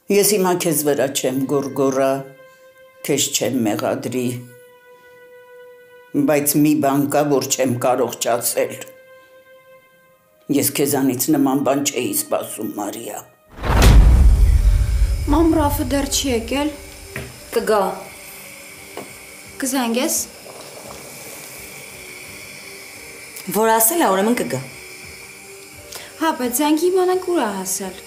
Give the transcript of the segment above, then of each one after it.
Ես հիմա քեզ վրա չեմ գորգորա, քեզ չեմ մեղադրի, բայց մի բան կա, որ չեմ կարող չասել։ Ես քեզանից նման բան չէի սպասում, Մարիա։ Մամ, Ռաֆը դեռ չի եկել։ Կգա։ Կզանգես։ Որ ասել է, ուրեմն կգա։ Հա, բայց զանգի իմանանք ուր է հասել։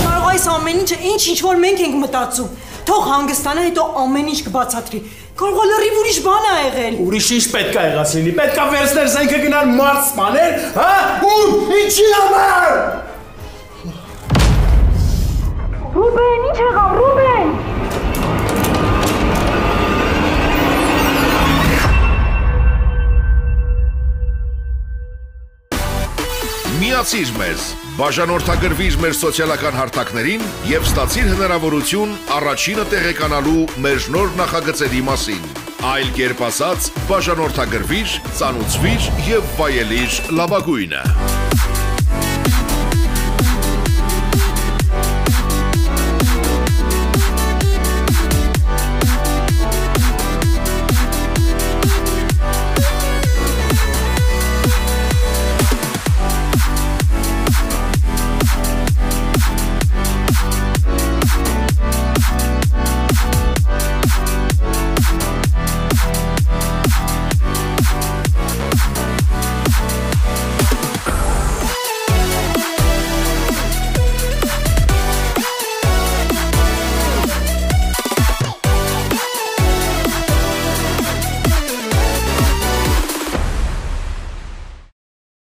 Կարող այս ամեն ինչը ինչ որ մենք ենք մտածում։ Թող հանգստանա, հետո ամեն ինչ կբացատրի։ Կարող է լրիվ ուրիշ բան ա եղել։ Ուրիշ ինչ պետք է եղած լինի։ Պետք է վերցներ զենքը գնալ մարդ սպանել, հա? Ում, ինչի համար։ Ռուբեն, ինչ եղավ, Ռուբեն։ Միացիր մեզ, բաժանորդագրվիր մեր սոցիալական հարթակներին և ստացիր հնարավորություն առաջինը տեղեկանալու մեր նոր նախագծերի մասին։ Այլ կերպ ասած, բաժանորդագրվիր, ծանուցվիր և վայելիր լավագույնը։